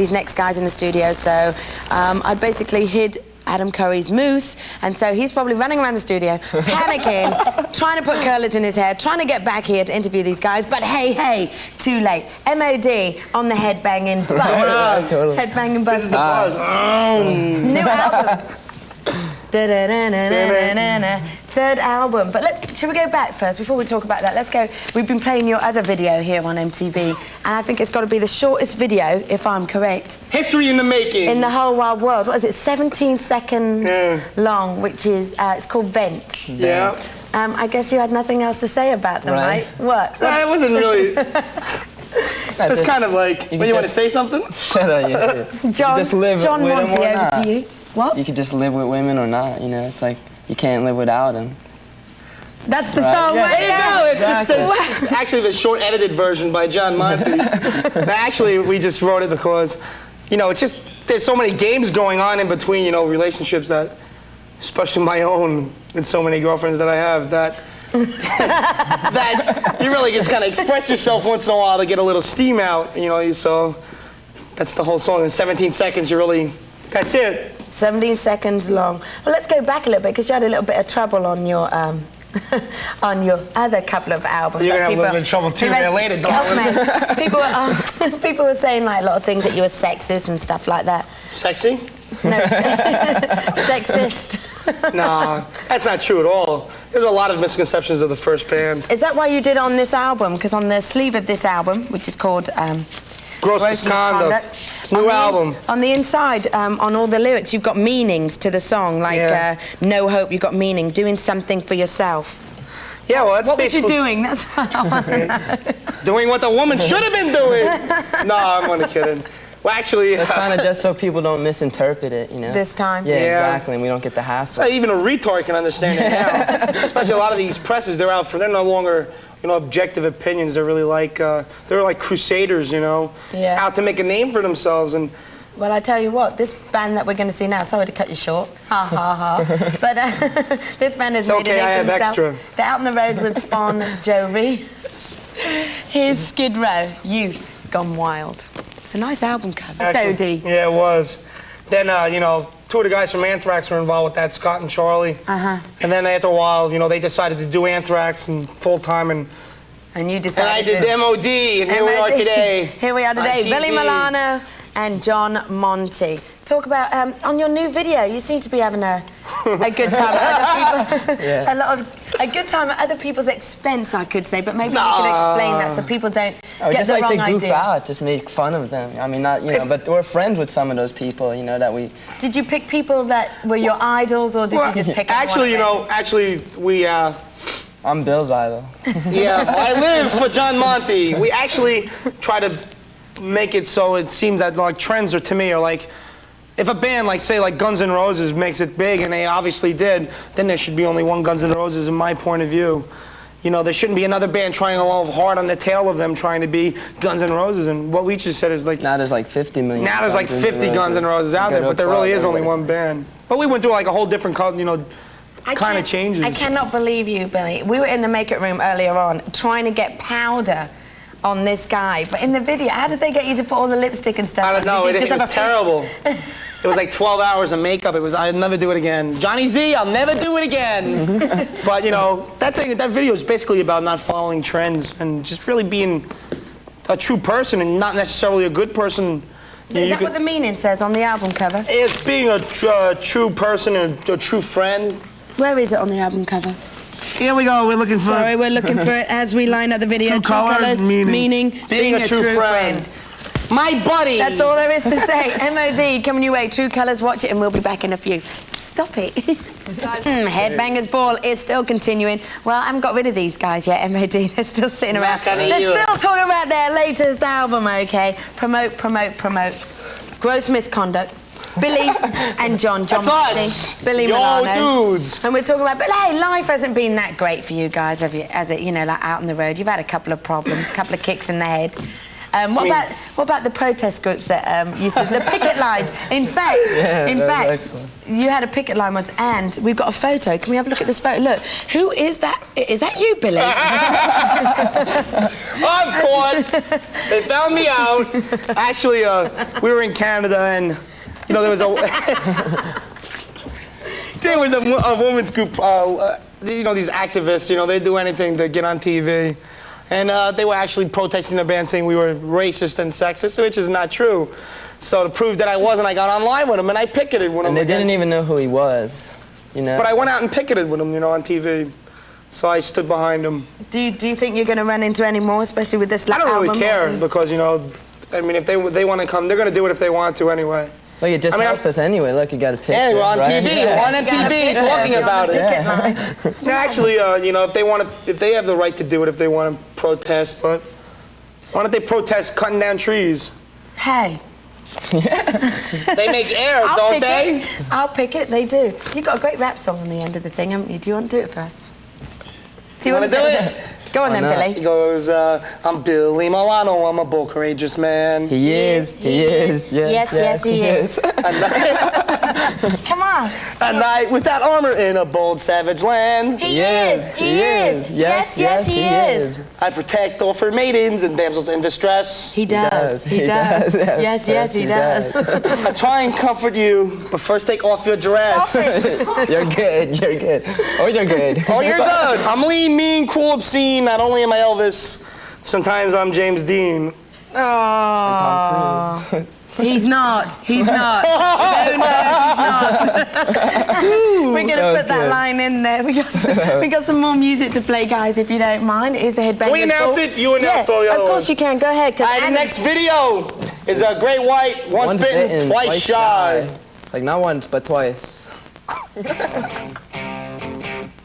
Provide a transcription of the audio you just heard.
these next guys in the studio, so I basically hid Adam Curry's moose, and so he's probably running around the studio, panicking, trying to put curlers in his hair, trying to get back here to interview these guys, but hey, too late. M.O.D. on the Headbanging Buzz. Totally. Headbanging Buzz. This is the buzz. New album. Third album. But should we go back first before we talk about that? Let's go. We've been playing your other video here on MTV, and I think it's got to be the shortest video, if I'm correct. History in the making. In the whole wide world. What is it? 17 seconds long, which is it's called Vent. Yeah. I guess you had nothing else to say about them, right? What? It wasn't really. It's kind of like. You want to say something? Shut up, yeah. John Monte, over to you. What? You could just live with women or not, you know? It's like, you can't live without them. That's the song right now. It's actually the short edited version by John Monte. Actually, we just wrote it because, you know, it's just, there's so many games going on in between, you know, relationships that, especially my own, and so many girlfriends that I have, that that you really just kind of express yourself once in a while to get a little steam out, you know, so that's the whole song. In 17 seconds, you really, that's it. 17 seconds long. Well, let's go back a little bit, because you had a little bit of trouble on your on your other couple of albums. You're gonna have a little bit of trouble too there later, darling. People were saying like a lot of things, that you were sexist and stuff like that. Sexy? No, sexist. Nah, that's not true at all. There's a lot of misconceptions of the first band. Is that why you did it on this album? Because on the sleeve of this album, which is called Gross Misconduct. New album. On the inside, on all the lyrics, you've got meanings to the song, like no hope, you've got meaning, doing something for yourself. Yeah, well, that's what basically... was you doing? That's what I want to know. Doing what the woman should have been doing. No, I'm only kidding. Well, actually... It's kind of just so people don't misinterpret it, you know? This time? Yeah, exactly, and we don't get the hassle. Even a retard can understand it now. Especially a lot of these presses, they're out for, they're no longer... you know, objective opinions. They're really like, they're like crusaders, you know, out to make a name for themselves. And well, I tell you what, this band that we're going to see now, sorry to cut you short, ha ha ha, but this band has made a name for themselves. They're out on the road with Bon Jovi. Here's Skid Row, Youth Gone Wild. It's a nice album cover. It's OD. Yeah, it was. Then, you know, two of the guys from Anthrax were involved with that, Scott and Charlie. And then after a while, you know, they decided to do Anthrax and full-time, and you decided and I did M.O.D, and here we are today. Here we are today, Billy Milano and John Monte. Talk about, on your new video, you seem to be having a good time at other people. A good time at other people's expense, I could say, but maybe you can explain that so people don't get the wrong idea. Just like to goof out, just make fun of them. I mean, not, you know, but we're friends with some of those people, you know, that we... Did you pick people that were your idols, or did you just pick Actually, you know, we... I'm Bill's idol. Yeah, I live for John Monte. We actually try to make it so it seems that, like, trends are, to me, are like... If a band, like, say, like Guns N' Roses makes it big, and they obviously did, then there should be only one Guns N' Roses in my point of view. You know, there shouldn't be another band trying to love hard on the tail of them trying to be Guns N' Roses. And what we just said is like... Now there's like 50 million. Now there's like 50 Guns N' Roses out there, but there really is only one band. But we went through like a whole different, you know, kind of changes. I cannot believe you, Billy. We were in the makeup room earlier on trying to get powder on this guy, but in the video, how did they get you to put all the lipstick and stuff on? I don't know, it was terrible. It was like 12 hours of makeup. It was, I'd never do it again. Johnny Z, I'll never do it again. But, you know, that video is basically about not following trends and just really being a true person and not necessarily a good person. Is that what the meaning says on the album cover? It's being a true person and a true friend. Where is it on the album cover? Here we go, we're looking for Sorry, we're looking for it as we line up the video. True colors, meaning being a true friend. My buddy! That's all there is to say. M.O.D, coming your way. True Colours, watch it, and we'll be back in a few. Stop it. Headbangers Ball is still continuing. Well, I haven't got rid of these guys yet, M.O.D. They're still sitting around. They're still talking about their latest album, okay? Promote. Gross Misconduct. Billy and John us. Billy Milano. Dudes. And we're talking about, but hey, life hasn't been that great for you guys, have you? As it, you know, like out on the road, you've had a couple of problems, a couple of kicks in the head. What about the protest groups that you said, the picket lines? In fact, you had a picket line once, and we've got a photo. Can we have a look at this photo? Look, who is that? Is that you, Billy? I'm caught. They found me out. Actually, we were in Canada, and you know there was a women's group. You know, these activists. You know, they do anything to get on TV. And they were actually protesting the band, saying we were racist and sexist, which is not true. So to prove that I wasn't, I got online with them and I picketed with them. And they didn't even know who he was, you know. But I went out and picketed with him, you know, on TV. So I stood behind him. Do you think you're going to run into any more, especially with this album? I don't really care because, you know, I mean, if they want to come, they're going to do it if they want to anyway. Look, it just helps us anyway. Look, you got a picture. Yeah, we're on TV. Yeah. On MTV talking about it. Yeah. Actually, you know, if they have the right to do it, if they want to protest, but why don't they protest cutting down trees? Hey. They make air, don't they? I'll pick it. They do. You've got a great rap song on the end of the thing, haven't you? Do you want to do it for us? Do you want to do it? Go on then, Billy. He goes, I'm Billy Milano, I'm a bold, courageous man. He is. Yes, he is. Come on. A knight without armor in a bold, savage land. He is. Yes, he is. I protect orphan maidens and damsels in distress. He does. Yes, he does. I try and comfort you, but first take off your dress. Stop it. You're good. Oh, you're good. Oh, you're good. I'm lean, mean, cruel, obscene. Not only am I Elvis, sometimes I'm James Dean. Oh. He's not. No, he's not. We're going to put that line in there. We got some more music to play, guys, if you don't mind. It is the Headbangers. Can we announce it? You announce all the other ones. Of course you can. Go ahead. The next video is a great white, once bitten, twice shy. Like not once, but twice.